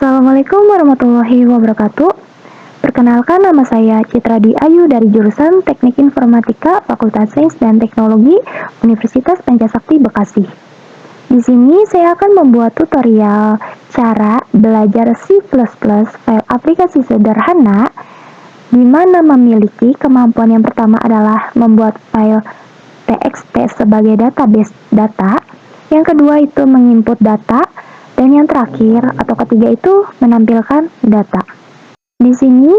Assalamualaikum warahmatullahi wabarakatuh. Perkenalkan, nama saya Citra Dwi Ayu dari jurusan Teknik Informatika Fakultas Sains dan Teknologi Universitas Pancasakti Bekasi. Di sini saya akan membuat tutorial cara belajar C++ file aplikasi sederhana, di mana memiliki kemampuan yang pertama adalah membuat file TXT sebagai database data, yang kedua itu menginput data, dan yang terakhir atau ketiga itu menampilkan data. Di sini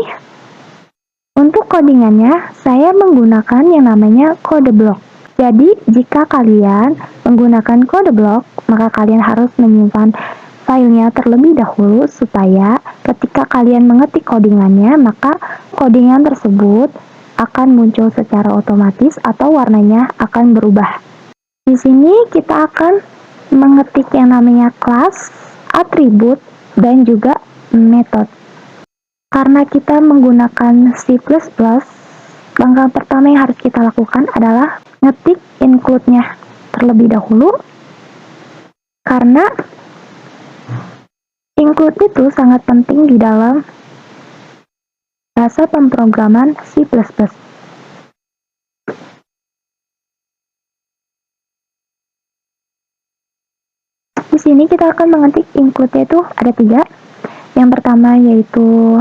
untuk codingannya saya menggunakan yang namanya kode blok. Jadi jika kalian menggunakan kode blok, maka kalian harus menyimpan filenya terlebih dahulu supaya ketika kalian mengetik codingannya, maka codingan tersebut akan muncul secara otomatis atau warnanya akan berubah. Di sini kita akan mengetik yang namanya kelas, atribut, dan juga metode. Karena kita menggunakan C++, langkah pertama yang harus kita lakukan adalah ngetik include-nya terlebih dahulu, karena include itu sangat penting di dalam bahasa pemrograman C++. Di sini kita akan mengetik include-nya itu ada 3. Yang pertama yaitu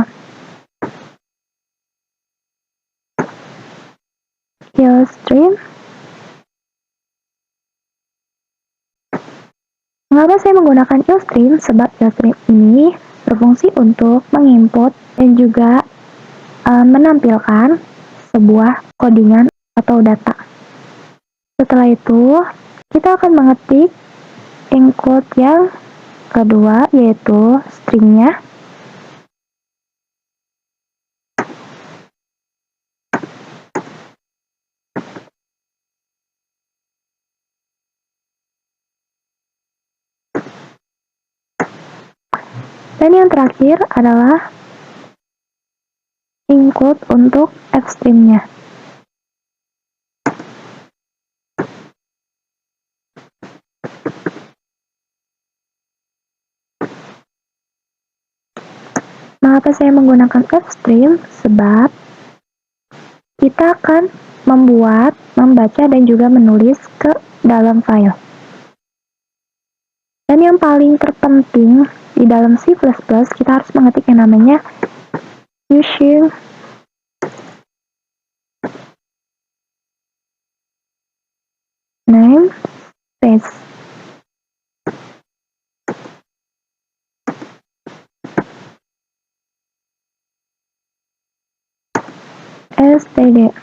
stream. Mengapa saya menggunakan stream? Sebab stream ini berfungsi untuk menginput dan juga menampilkan sebuah codingan atau data. Setelah itu, kita akan mengetik include yang kedua, yaitu stringnya. Dan yang terakhir adalah include untuk fstream-nya. Mengapa saya menggunakan fstream? Sebab kita akan membuat, membaca, dan juga menulis ke dalam file. Dan yang paling terpenting di dalam C++, kita harus mengetik yang namanya using namespace. std.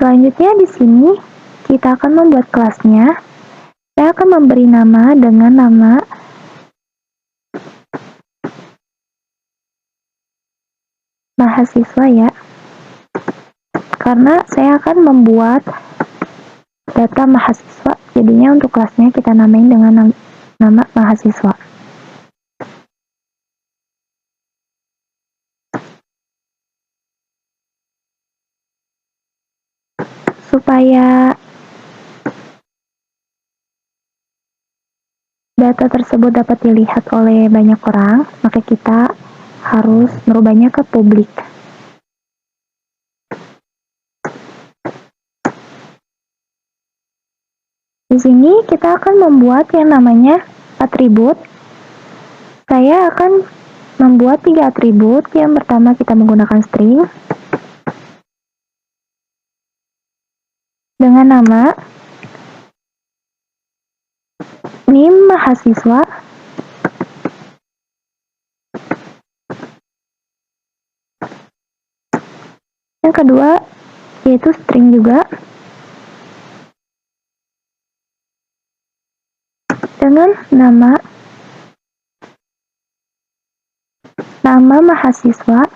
Selanjutnya di sini kita akan membuat kelasnya. Saya akan memberi nama dengan nama mahasiswa ya. Karena saya akan membuat data mahasiswa, jadinya untuk kelasnya kita namain dengan nama mahasiswa. Supaya data tersebut dapat dilihat oleh banyak orang, maka kita harus merubahnya ke publik. Di sini kita akan membuat yang namanya atribut. Saya akan membuat 3 atribut. Yang pertama kita menggunakan string dengan nama NIM mahasiswa, yang kedua yaitu string juga dengan nama mahasiswa,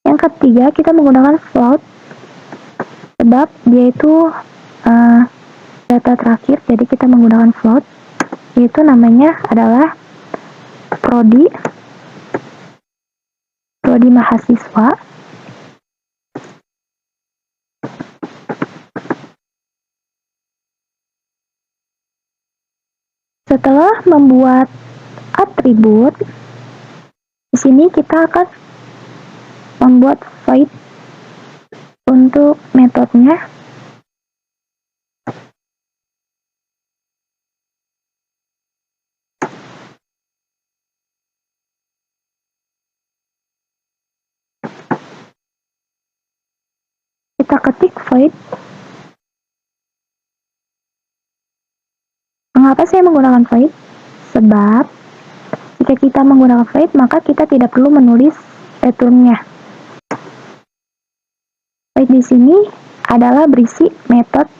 yang ketiga kita menggunakan float sebab dia itu data terakhir, jadi kita menggunakan float, yaitu namanya adalah prodi mahasiswa. Setelah membuat atribut, di sini kita akan membuat void untuk metodenya. Kita ketik void. Mengapa saya menggunakan void? Sebab jika kita menggunakan void, maka kita tidak perlu menulis returnnya. Void di sini adalah berisi metode.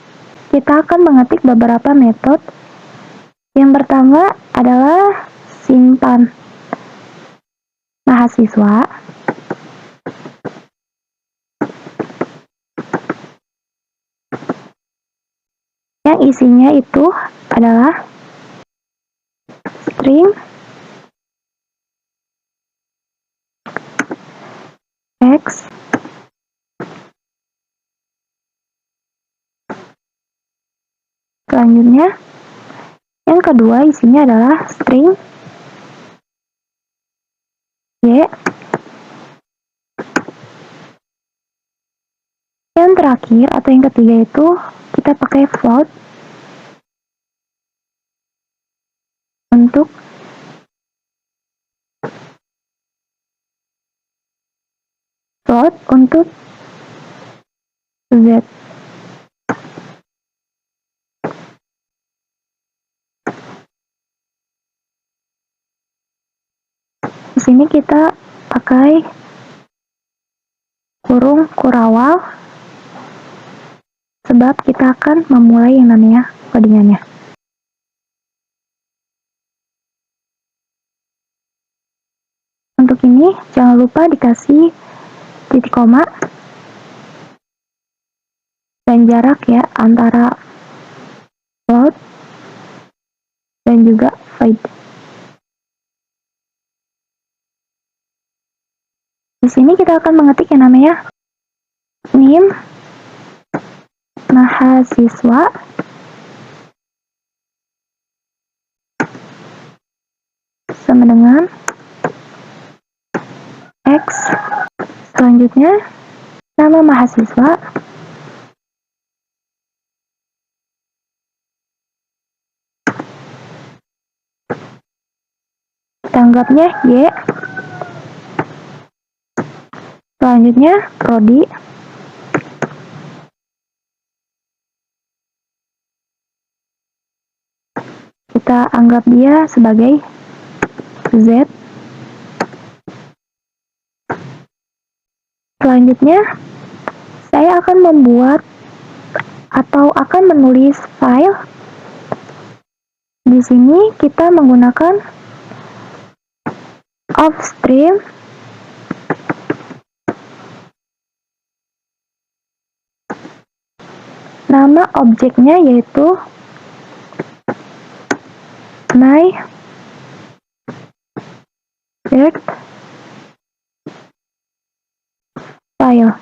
Kita akan mengetik beberapa metode. Yang pertama adalah simpan mahasiswa. Yang isinya itu adalah string x selanjutnya. Yang kedua isinya adalah string y. Yang terakhir atau yang ketiga itu kita pakai float untuk z. Di sini kita pakai kurung kurawal sebab kita akan memulai yang namanya codingannya. Untuk ini jangan lupa dikasih titik koma dan jarak ya antara float dan juga void. Di sini kita akan mengetik yang namanya name mahasiswa sama dengan x. Selanjutnya nama mahasiswa tanggapnya y. Selanjutnya prodi kita anggap dia sebagai z. Selanjutnya saya akan membuat atau akan menulis file. Di sini kita menggunakan offstream nama objeknya yaitu my dirt file.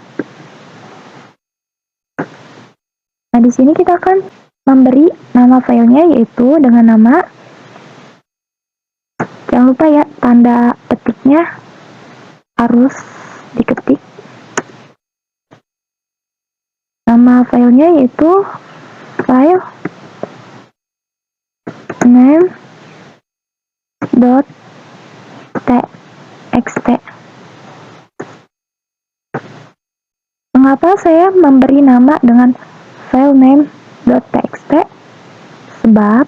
Nah, di sini kita akan memberi nama filenya yaitu dengan nama, jangan lupa ya tanda petiknya harus diketik. Nama filenya yaitu file name.txt. Mengapa saya memberi nama dengan file name.txt? Sebab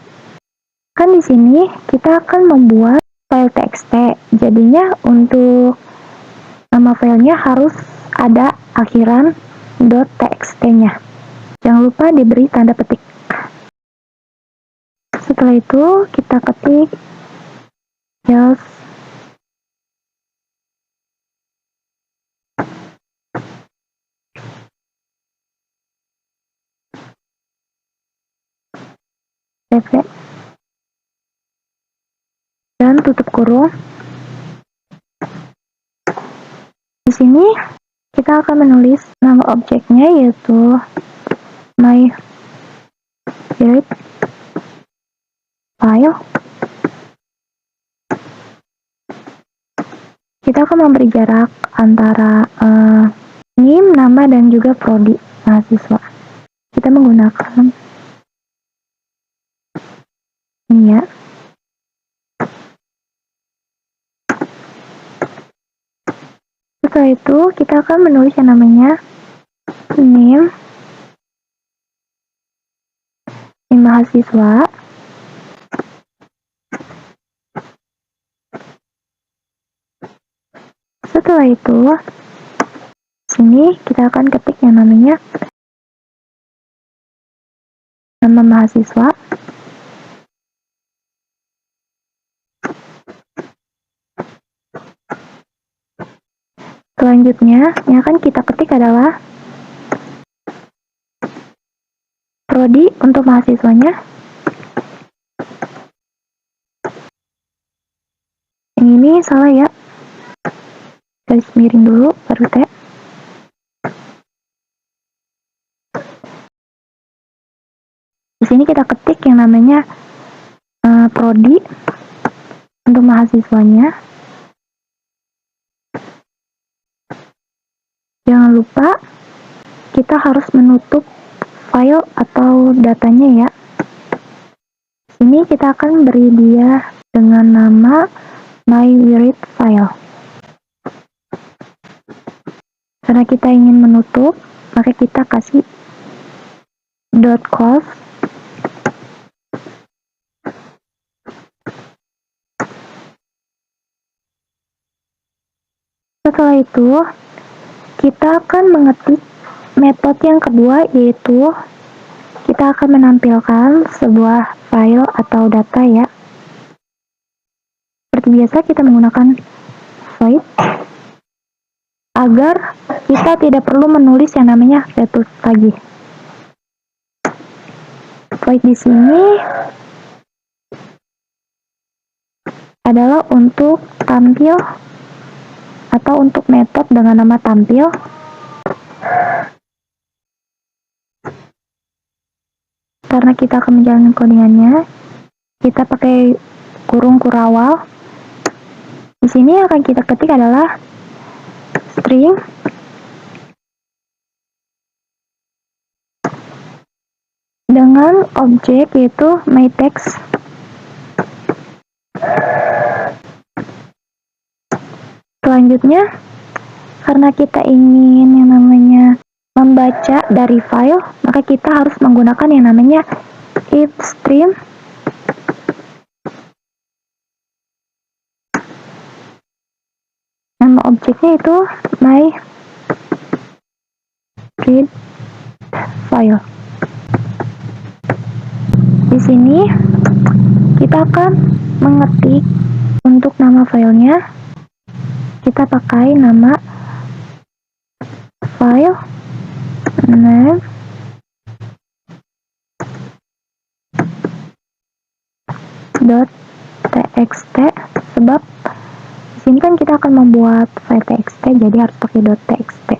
kan di sini kita akan membuat file txt. Jadinya untuk nama filenya harus ada akhiran .txt-nya. Jangan lupa diberi tanda petik. Setelah itu kita ketik else dan tutup kurung. Di sini kita akan menulis nama objeknya, yaitu my read file. Kita akan memberi jarak antara name, nama, dan juga prodi mahasiswa. Kita menggunakan ini ya. Setelah itu kita akan menulis yang namanya name mahasiswa. Setelah itu, sini kita akan ketik yang namanya nama mahasiswa. Selanjutnya, yang akan kita ketik adalah prodi untuk mahasiswanya. Yang ini salah ya. Garis miring dulu, baru T. Di sini kita ketik yang namanya prodi untuk mahasiswanya. Jangan lupa kita harus menutup file atau datanya ya. Sini kita akan beri dia dengan nama myWeRead file. Karena kita ingin menutup, maka kita kasih .close. Setelah itu, kita akan mengetik metode yang kedua, yaitu kita akan menampilkan sebuah file atau data ya. Seperti biasa kita menggunakan void agar kita tidak perlu menulis yang namanya return lagi. Void di sini adalah untuk tampil atau untuk metode dengan nama tampil. Karena kita akan menjalankan codingannya, kita pakai kurung kurawal. Di sini yang akan kita ketik adalah string dengan objek yaitu myText. Selanjutnya, karena kita ingin yang namanya membaca dari file, maka kita harus menggunakan yang namanya if stream. Nama objeknya itu myRead file. Di sini kita akan mengetik untuk nama filenya. Kita pakai nama file name .txt, sebab di sini kan kita akan membuat file txt, jadi harus pakai .txt.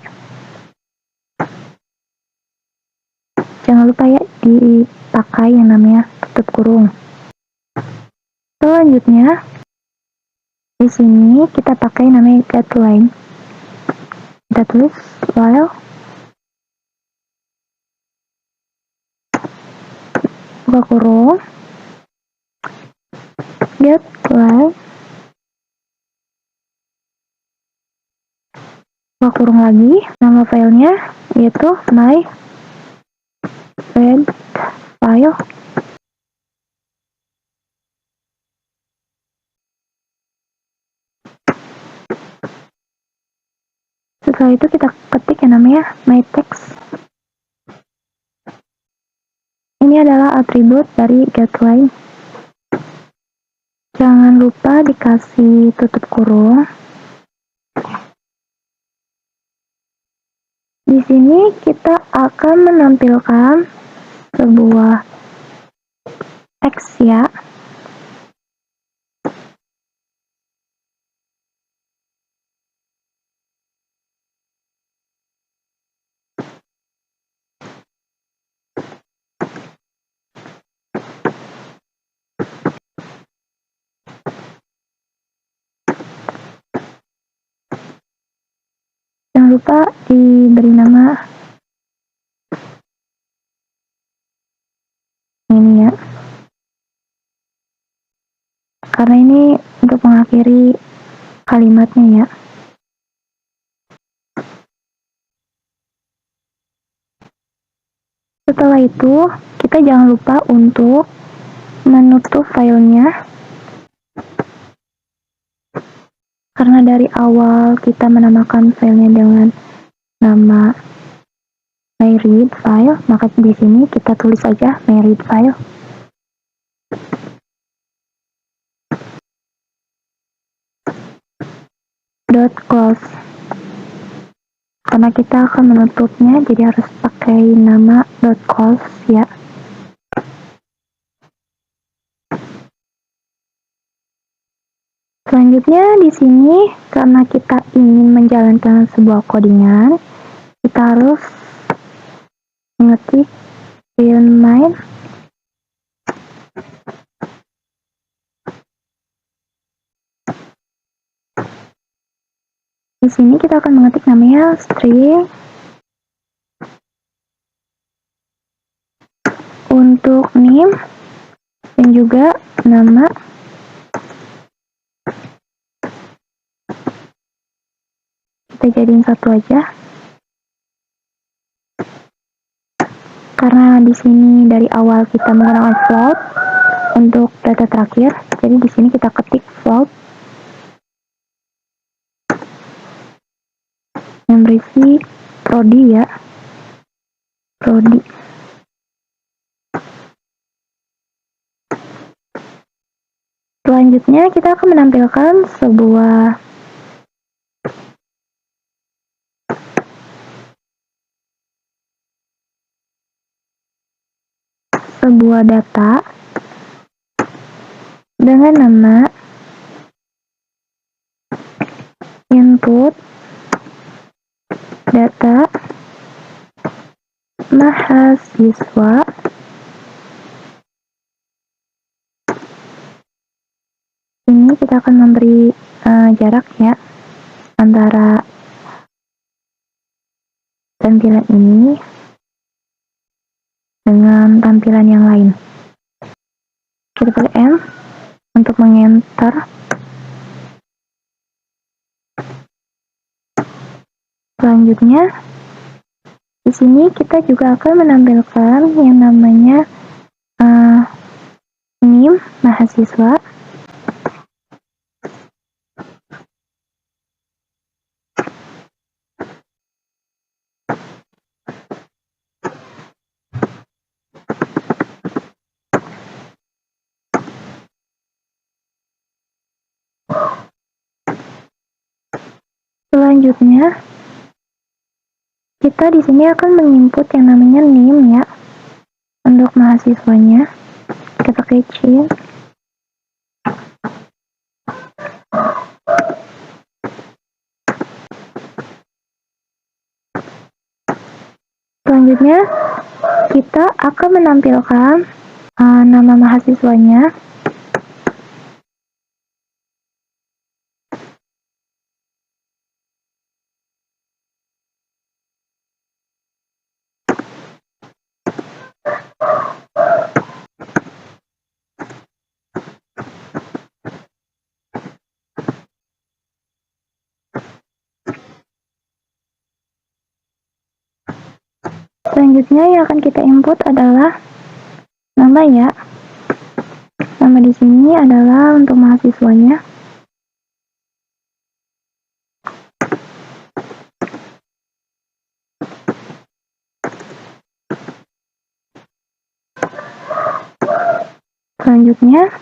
Jangan lupa ya dipakai yang namanya tutup kurung. Selanjutnya, di sini kita pakai namanya getLine. Kita tulis file buka kurung getLine buka kurung lagi, nama filenya yaitu myRead file. Setelah itu kita ketik yang namanya myText. Ini adalah atribut dari getLine. Jangan lupa dikasih tutup kurung. Di sini kita akan menampilkan sebuah teks ya. jangan lupa diberi nama ini ya, karena ini untuk mengakhiri kalimatnya ya. Setelah itu, kita jangan lupa untuk menutup filenya, karena dari awal kita menamakan filenya dengan nama myread file, maka di sini kita tulis saja myread file. .close, karena kita akan menutupnya, jadi harus pakai nama .close ya. Selanjutnya di sini, karena kita ingin menjalankan sebuah codingan, kita harus mengetik fill main di sini kita akan mengetik namanya string. Untuk name dan juga nama kita jadiin satu aja, karena di sini dari awal kita menggunakan float untuk data terakhir, jadi di sini kita ketik float yang berisi prodi ya, prodi. Selanjutnya kita akan menampilkan sebuah data dengan nama input data mahasiswa ini. Kita akan memberi jarak ya antara tampilan ini dengan tampilan yang lain. Kita pakai M untuk mengenter. Selanjutnya di sini kita juga akan menampilkan yang namanya NIM mahasiswa. Selanjutnya, kita di sini akan menginput yang namanya NIM ya, untuk mahasiswanya. Kita pakai cin. Selanjutnya, kita akan menampilkan nama mahasiswanya. Selanjutnya yang akan kita input adalah nama ya. Nama di sini adalah untuk mahasiswanya. Selanjutnya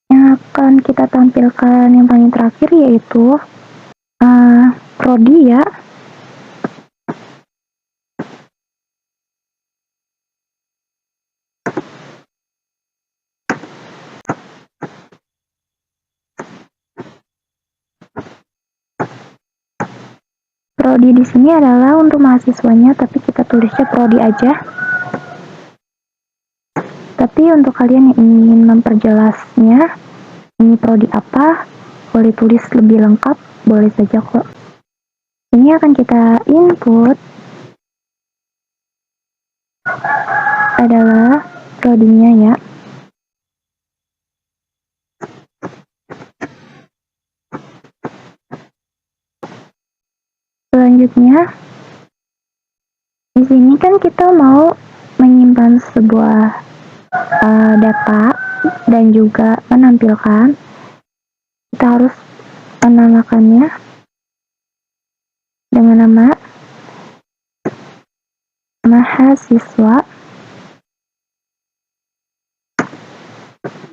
yang akan kita tampilkan yang paling terakhir yaitu prodi ya. Prodi di sini adalah untuk mahasiswanya, tapi kita tulisnya prodi aja. Tapi untuk kalian yang ingin memperjelasnya, ini prodi apa, boleh tulis lebih lengkap, boleh saja kok. Ini akan kita input adalah prodinya ya. Selanjutnya, di sini kan kita mau menyimpan sebuah data dan juga menampilkan. Kita harus menamakannya dengan nama mahasiswa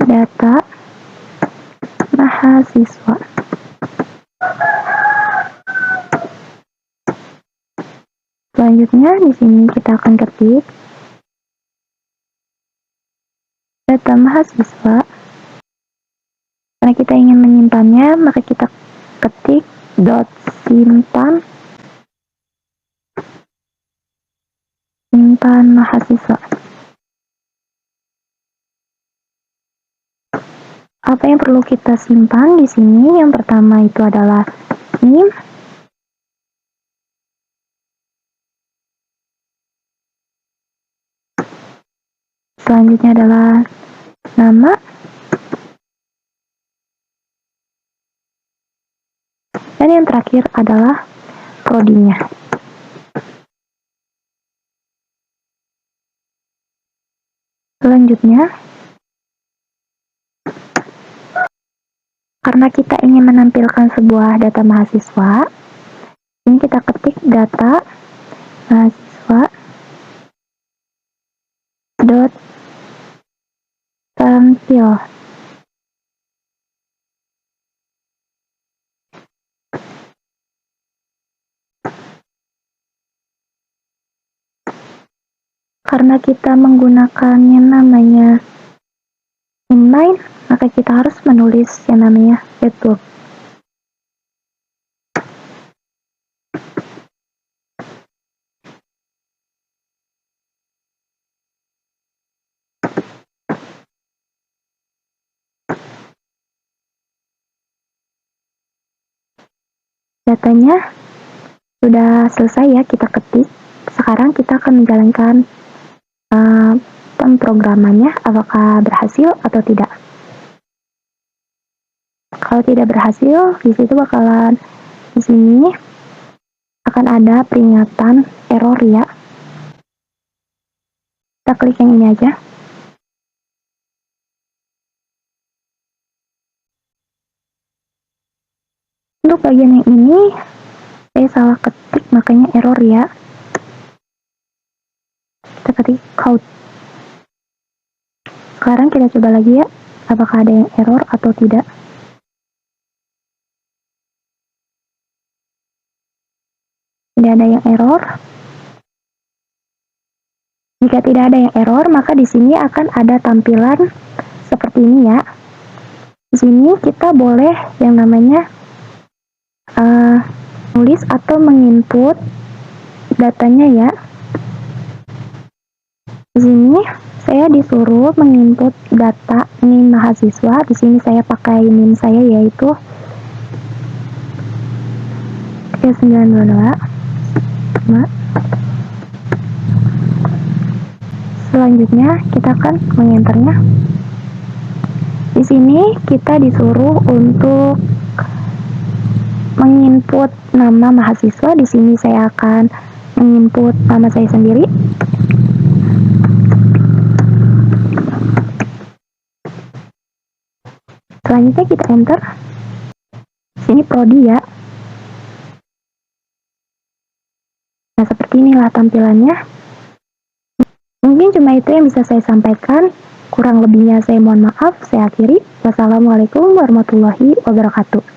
data mahasiswa. Selanjutnya di sini kita akan ketik data mahasiswa. Karena kita ingin menyimpannya, maka kita ketik simpan mahasiswa. Apa yang perlu kita simpan di sini? Yang pertama itu adalah NIM, selanjutnya adalah nama, dan yang terakhir adalah prodinya. Selanjutnya, karena kita ingin menampilkan sebuah data mahasiswa, ini kita ketik data mahasiswa dot tampil. Karena kita menggunakannya namanya inline, maka kita harus menulis yang namanya getbook. Datanya sudah selesai ya kita ketik. Sekarang kita akan menjalankan pemrogramannya, apakah berhasil atau tidak. Kalau tidak berhasil, di situ bakalan di sini akan ada peringatan error ya. Kita klik yang ini aja. Untuk bagian yang ini saya salah ketik, makanya error ya. Kita ketik code. Sekarang kita coba lagi ya, apakah ada yang error atau tidak. Tidak ada yang error. Jika tidak ada yang error, maka di sini akan ada tampilan seperti ini ya. Di sini kita boleh yang namanya nulis atau menginput datanya ya. Di sini saya disuruh menginput data NIM mahasiswa. Di sini saya pakai NIM saya yaitu 3922. Selanjutnya kita akan mengenternya. Di sini kita disuruh untuk menginput nama mahasiswa. Di sini saya akan menginput nama saya sendiri. Selanjutnya kita enter. Sini prodi ya. Nah, seperti inilah tampilannya. Mungkin cuma itu yang bisa saya sampaikan. Kurang lebihnya saya mohon maaf. Saya akhiri. Wassalamualaikum warahmatullahi wabarakatuh.